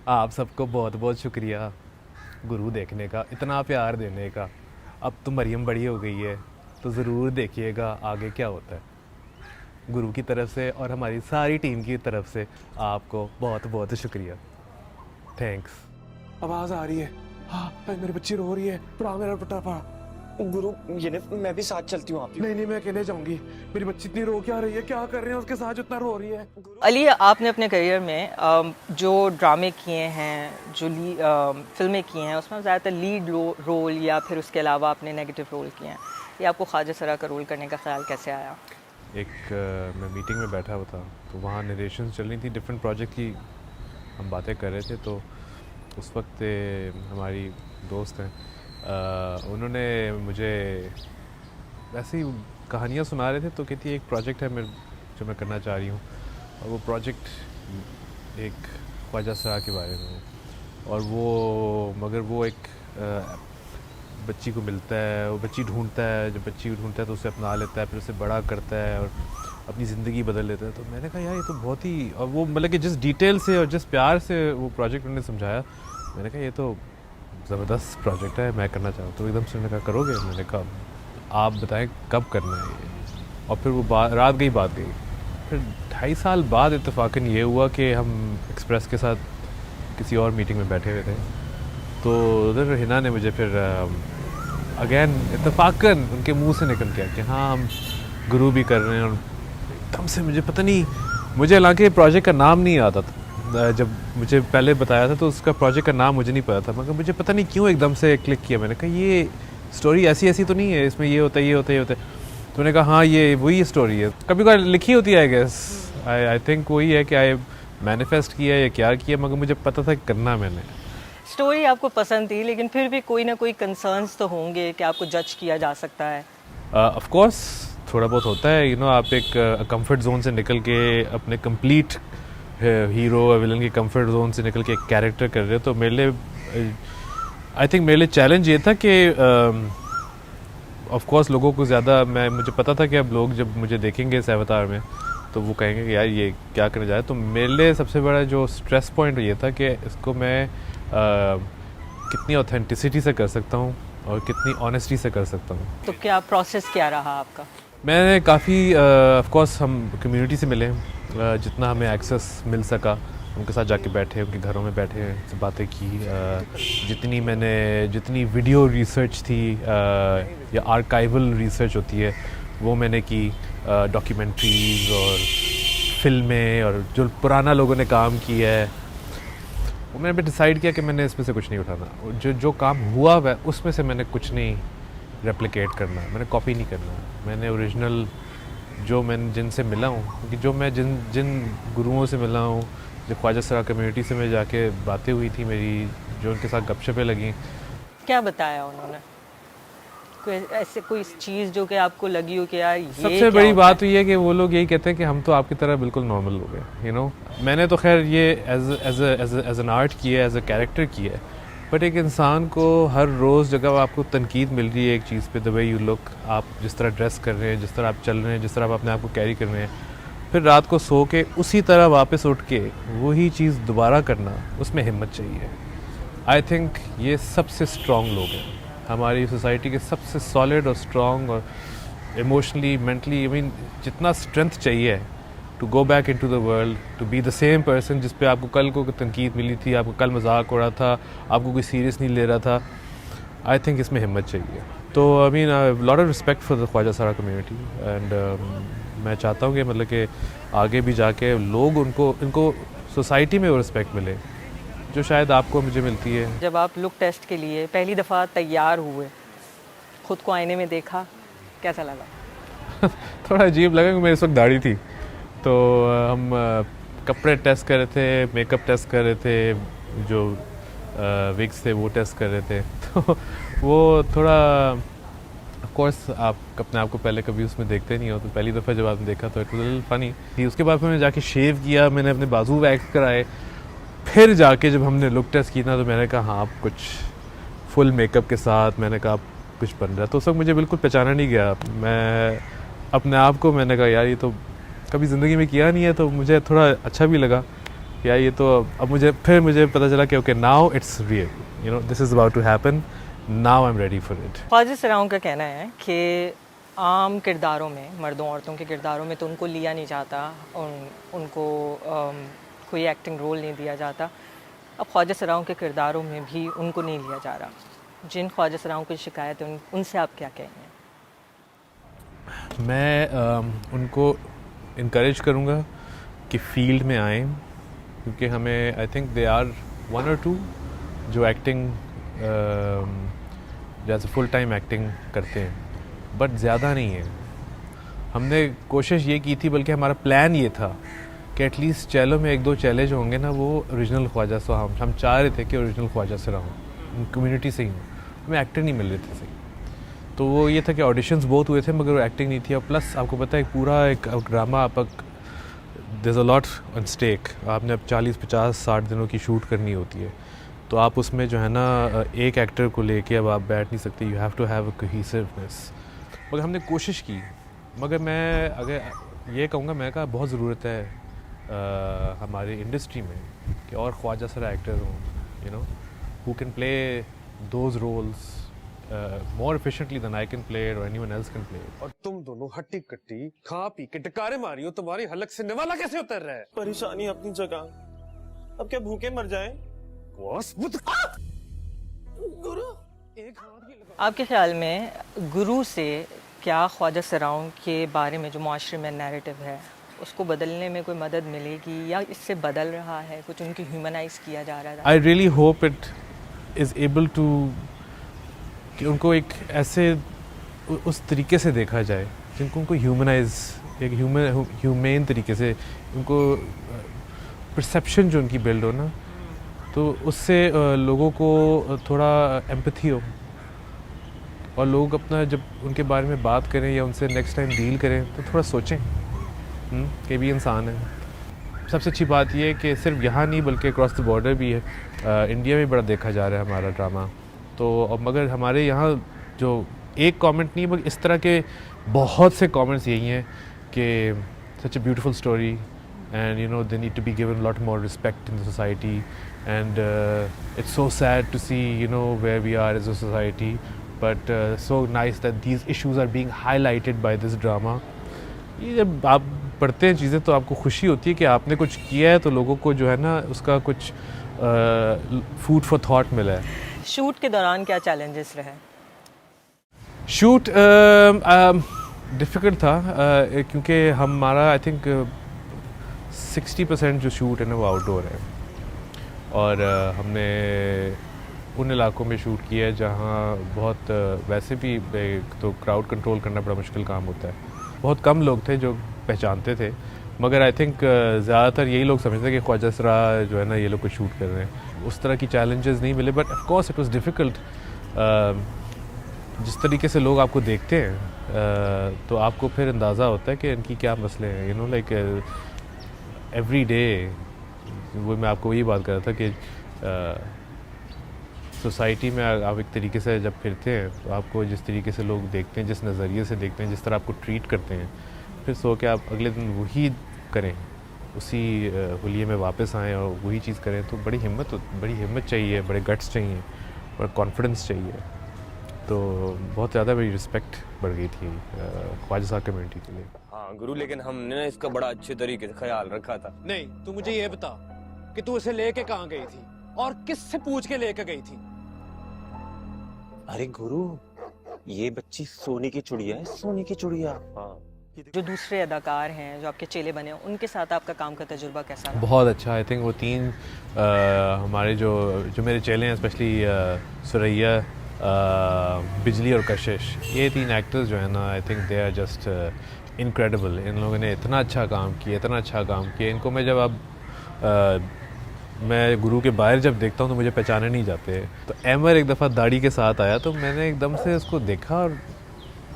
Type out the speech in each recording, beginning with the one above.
आप सबको बहुत बहुत शुक्रिया गुरु देखने का, इतना प्यार देने का। अब तो मरियम बड़ी हो गई है तो ज़रूर देखिएगा आगे क्या होता है। गुरु की तरफ से और हमारी सारी टीम की तरफ से आपको बहुत बहुत शुक्रिया। थैंक्स। आवाज आ रही है। हाँ भाई, मेरी बच्ची रो रही है, पढ़ा मेरा पटापा। गुरु ये मैं भी साथ चलती हूँ आपकी। नहीं नहीं, मैं अकेले जाऊंगी। मेरी बच्ची इतनी रो क्या रही है, क्या कर रहे हैं उसके साथ, इतना रो रही है। अली, आपने अपने करियर में जो ड्रामे किए हैं, जो फिल्में की हैं, उसमें ज़्यादातर लीड रोल या फिर उसके अलावा आपने नेगेटिव रोल किए हैं। ये आपको ख्वाजा सरा का रोल करने का ख्याल कैसे आया? मैं मीटिंग में बैठा हुआ था तो वहाँ नरेशन चल रही थी डिफरेंट प्रोजेक्ट की, हम बातें कर रहे थे। तो उस वक्त हमारी दोस्त हैं, उन्होंने मुझे ऐसे ही कहानियाँ सुना रहे थे। तो कहती है एक प्रोजेक्ट है जो मैं करना चाह रही हूँ, और वो प्रोजेक्ट एक ख्वाजा सरा के बारे में है। और वो एक बच्ची को मिलता है, वो बच्ची ढूंढता है, जब बच्ची ढूंढता है तो उसे अपना लेता है, फिर उसे बड़ा करता है और अपनी ज़िंदगी बदल लेता है। तो मैंने कहा यार ये तो बहुत ही, और वो मतलब कि जिस डिटेल से और जिस प्यार से वो प्रोजेक्ट उन्होंने समझाया, मैंने कहा ये तो ज़बरदस्त प्रोजेक्ट है, मैं करना चाहूँ। तो एकदम से उन्होंने कहा करोगे? मैंने कहा आप बताएं कब करना है ये। और फिर वो रात गई बात गई। फिर 2.5 साल बाद इत्तेफाकन ये हुआ कि हम एक्सप्रेस के साथ किसी और मीटिंग में बैठे हुए थे। तो उधर हिना ने मुझे फिर अगेन इत्तेफाकन उनके मुंह से निकल गया कि हाँ हम गुरु भी कर रहे हैं। और एकदम से मुझे पता नहीं, मुझे हालांकि प्रोजेक्ट का नाम नहीं आता था, जब मुझे पहले बताया था तो उसका प्रोजेक्ट का नाम मुझे नहीं पता था, मगर मुझे पता नहीं क्यों एकदम से क्लिक किया। मैंने कहा ये स्टोरी ऐसी ऐसी तो नहीं है, इसमें ये होता है ये होता है ये होता है। तो मैंने कहा हाँ ये वही स्टोरी है, कभी कभी लिखी होती है। आई गेस आई थिंक वही है कि आई मैनिफेस्ट किया या क्या किया, मगर मुझे पता था करना मैंने। स्टोरी आपको पसंद थी, लेकिन फिर भी कोई ना कोई कंसर्न्स तो होंगे कि आपको जज किया जा सकता है। ऑफ कोर्स थोड़ा बहुत होता है, आप एक कंफर्ट जोन से निकल के अपने कंप्लीट हीरो और विलन की कंफर्ट जोन से निकल के एक कैरेक्टर कर रहे हो। तो मेरे लिए आई थिंक मेरे लिए चैलेंज ये था कि ऑफ कोर्स लोगों को ज़्यादा मुझे पता था कि अब लोग जब मुझे देखेंगे इस अवतार में तो वो कहेंगे कि यार ये क्या करने जा रहा है। तो मेरे लिए सबसे बड़ा जो स्ट्रेस पॉइंट ये था कि इसको मैं कितनी ऑथेंटिसिटी से कर सकता हूँ और कितनी ऑनेस्टी से कर सकता हूँ। तो क्या प्रोसेस क्या रहा आपका? मैंने काफ़ी ऑफ कोर्स हम कम्युनिटी से मिले, जितना हमें एक्सेस मिल सका उनके साथ जाके बैठे, उनके घरों में बैठे, उनसे बातें की। जितनी वीडियो रिसर्च थी या आर्काइवल रिसर्च होती है वो मैंने की, डॉक्यूमेंट्रीज़ और फिल्में और जो पुराना लोगों ने काम किया है वो मैंने डिसाइड किया कि मैंने इसमें से कुछ नहीं उठाना। जो काम हुआ वह उसमें से मैंने कुछ नहीं रेप्लिकेट करना, मैंने कॉपी नहीं करना। मैंने ओरिजिनल जो मैं जिनसे मिला हूँ, क्योंकि जो मैं जिन गुरुओं से मिला हूँ, जो ख्वाजा सरा कम्युनिटी से मैं जाके बातें हुई थी मेरी, जो उनके साथ गपशपें लगी। क्या बताया उन्होंने? कोई चीज़ जो कि आपको लगी हो कि यार ये सबसे बड़ी बात हुई है कि वो लोग यही कहते हैं कि हम तो आपकी तरह बिल्कुल नॉर्मल लोग हैं। मैंने तो खैर ये एज एन आर्ट किया है, एज अ कैरेक्टर किया है, बट एक इंसान को हर रोज़ जगह आपको तनकीद मिल रही है एक चीज़ पे, द वे यू लुक, आप जिस तरह ड्रेस कर रहे हैं, जिस तरह आप चल रहे हैं, जिस तरह आप अपने आप को कैरी कर रहे हैं, फिर रात को सो के उसी तरह वापस उठ के वही चीज़ दोबारा करना, उसमें हिम्मत चाहिए। आई थिंक ये सबसे स्ट्रॉन्ग लोग हैं हमारी सोसाइटी के, सबसे सॉलिड और स्ट्रॉन्ग और इमोशनली मेंटली, जितना स्ट्रेंथ चाहिए to go back into the world, to be the same person जिस पे आपको कल को तनकीद मिली थी, आपको कल मजाक हो रहा था, आपको कोई सीरियस नहीं ले रहा था। आई थिंक इसमें हिम्मत चाहिए। तो lot of respect for the khwaja sara community, and मैं चाहता हूँ कि मतलब कि आगे भी जाके लोग इनको सोसाइटी में वो रिस्पेक्ट मिले जो शायद आपको मुझे मिलती है। जब आप लुक टेस्ट के लिए पहली दफ़ा तैयार हुए, खुद को आईने में देखा, कैसा लगा? थोड़ा अजीब लगा कि मेरे इस वक्त दाढ़ी थी, तो हम कपड़े टेस्ट कर रहे थे, मेकअप टेस्ट कर रहे थे, जो विग्स थे वो टेस्ट कर रहे थे। तो वो थोड़ा ऑफ कोर्स आप अपने आप को पहले कभी उसमें देखते नहीं हो, तो पहली दफ़ा जब आपने देखा तो इट वाज लिटिल फनी। उसके बाद फिर मैंने जाके शेव किया, मैंने अपने बाजू वैक्स कराए, फिर जाके जब हमने लुक टेस्ट की ना तो मैंने कहा हाँ आप कुछ फुल मेकअप के साथ, मैंने कहा कुछ बन रहा है। तो उस वक्त मुझे बिल्कुल पहचाना नहीं गया। मैं अपने आप को मैंने कहा यार ये तो कभी ज़िंदगी में किया नहीं है, तो मुझे थोड़ा अच्छा भी लगा। या ये तो अब मुझे पता चला कि okay now it's real, you know this is about to happen, now I am ready for it. ख्वाजा सराओं का कहना है कि आम किरदारों में, मर्दों औरतों के किरदारों में तो उनको लिया नहीं जाता, उनको कोई एक्टिंग रोल नहीं दिया जाता। अब ख्वाजा सराओं के किरदारों में भी उनको नहीं लिया जा रहा। जिन ख्वाजा सराओं की शिकायत है उनसे आप क्या कहेंगे? मैं उनको इनकरेज करूँगा कि फील्ड में आएँ, क्योंकि हमें I think they are 1 or 2 जो एक्टिंग जैसे फुल टाइम एक्टिंग करते हैं, बट ज़्यादा नहीं है। हमने कोशिश ये की थी, बल्कि हमारा प्लान ये था कि एटलीस्ट चैलो में 1-2 चैले जो होंगे ना वो ओरिजिनल ख्वाजा से हम चाह रहे थे कि ओरिजिनल ख्वाजा से रहूँ, कम्युनिटी से ही हूँ। हमें एक्टर नहीं मिल रहे थे सही, तो वो ये था कि ऑडिशंस बहुत हुए थे मगर वो एक्टिंग नहीं थी। और प्लस आपको पता है पूरा एक ड्रामा आप there is a lot on stake, आपने अब 40-50-60 दिनों की शूट करनी होती है, तो आप उसमें जो है ना एक एक्टर को लेके अब आप बैठ नहीं सकते, you have to have a cohesiveness. मगर हमने कोशिश की, मगर मैं अगर ये कहूँगा, मैं कहा बहुत ज़रूरत है हमारी इंडस्ट्री में कि और ख्वाजा सरा एक्टर हों, you know who can play those roles more efficiently than I can play it or anyone else can play it. और तुम दोनों हट्टी कट्टी खा पी के डकारे मारी हो, तुम्हारी हलक से निवाला कैसे उतर रहा है? परेशानी अपनी जगह, अब क्या भूखे मर जाएं? गुरु एक हाथ भी लगा। आपके ख्याल में गुरु से क्या ख्वाजा सराओं के बारे में जो माशरे में नैरेटिव है उसको बदलने में कोई मदद मिलेगी, या इससे बदल रहा है, कुछ उनकी ह्यूमनाइज किया जा रहा है? I really hope it is able to कि उनको एक ऐसे उस तरीके से देखा जाए जिनको उनको ह्यूमनाइज, एक ह्यूमेन तरीके से उनको परसेप्शन जो उनकी बिल्ड हो ना, तो उससे लोगों को थोड़ा एम्पैथी हो और लोग अपना जब उनके बारे में बात करें या उनसे नेक्स्ट टाइम डील करें तो थोड़ा सोचें कि भी इंसान है। सबसे अच्छी बात यह है कि सिर्फ यहाँ नहीं बल्कि अक्रॉस द बॉर्डर भी है, इंडिया में बड़ा देखा जा रहा है हमारा ड्रामा। तो अब मगर हमारे यहाँ जो एक कमेंट नहीं बल्कि इस तरह के बहुत से कमेंट्स यही हैं कि such a beautiful story and you know they need to be given lot more respect in the society and it's so sad to see you know where we are as a society, but so nice that these issues are being highlighted by this drama. ये जब आप पढ़ते हैं चीज़ें तो आपको खुशी होती है कि आपने कुछ किया है, तो लोगों को जो है ना उसका कुछ फूड फॉर थॉट मिला है। शूट के दौरान क्या चैलेंजेस रहे? शूट डिफ़िकल्ट था क्योंकि हमारा आई थिंक 60% जो शूट है ना वो आउटडोर है, और हमने उन इलाकों में शूट किया है जहाँ बहुत वैसे भी एक तो क्राउड कंट्रोल करना बड़ा मुश्किल काम होता है। बहुत कम लोग थे जो पहचानते थे, मगर आई थिंक ज़्यादातर यही लोग समझते हैं कि ख्वाजा सरा जो है ना ये लोग कुछ शूट कर रहे हैं। उस तरह की चैलेंजेस नहीं मिले, but of course it was difficult. जिस तरीके से लोग आपको देखते हैं तो आपको फिर अंदाज़ा होता है कि इनकी क्या मसले हैं, you know like every day. वो मैं आपको वही बात कर रहा था कि सोसाइटी में आप एक तरीके से जब फिरते हैं तो आपको जिस तरीके से लोग देखते हैं, जिस नज़रिए से देखते हैं, जिस तरह आपको ट्रीट करते हैं, फिर सो के आप अगले दिन वही करें, उसी हुलिये में वापस आएँ और वही चीज़ करें, तो बड़ी हिम्मत चाहिए, बड़े गट्स चाहिए, बड़ा कॉन्फिडेंस चाहिए। तो बहुत ज़्यादा मेरी रिस्पेक्ट बढ़ गई थी ख्वाजा साहब कम्युनिटी के लिए। हाँ गुरु, लेकिन हमने ना इसका बड़ा अच्छे तरीके से ख्याल रखा था। नहीं, तू मुझे ये बता कि तू इसे लेके कहाँ गई थी और किससे पूछ के लेके गई थी? अरे गुरु, ये बच्ची सोने की चिड़िया है, सोने की चिड़िया। हाँ। जो दूसरे अदाकार हैं जो आपके चेले बने हैं उनके साथ आपका काम का तजुर्बा कैसा रहा? बहुत अच्छा। आई थिंक वो 3 हमारे जो मेरे चेले हैं, स्पेशली सुरैया, बिजली और कशिश, ये 3 एक्टर्स जो है ना I think they are just incredible. इन लोगों ने इतना अच्छा काम किया। इनको मैं जब अब मैं गुरु के बाहर जब देखता हूँ तो मुझे पहचाने नहीं जाते। तो अमर एक दफ़ा दाढ़ी के साथ आया तो मैंने एकदम से उसको देखा और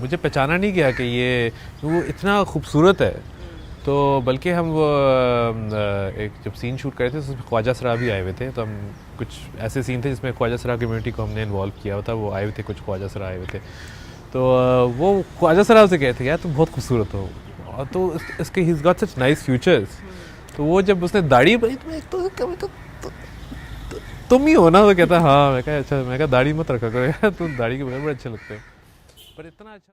मुझे पहचाना नहीं गया कि वो इतना खूबसूरत है। तो बल्कि हम वो एक जब सीन शूट कर रहे थे उसमें ख्वाजा सरा भी आए हुए थे, तो हम कुछ ऐसे सीन थे जिसमें ख्वाजा सरा कम्युनिटी को हमने इन्वॉल्व किया हुआ था। वो आए हुए थे, कुछ ख्वाजा सरा आए हुए थे, तो वो ख्वाजा सरा से कहते यार तुम बहुत खूबसूरत हो, और तो इसके he is got such nice futures. तो वो जब उसने दाढ़ी बनाई तो मैं तुम ही हो ना, तो कहता हाँ। मैं कहा अच्छा, मैं कहा दाढ़ी मत रखा करो यार, तुम दाढ़ी के बगैर बड़े अच्छे लगते हो। पर इतना अच्छा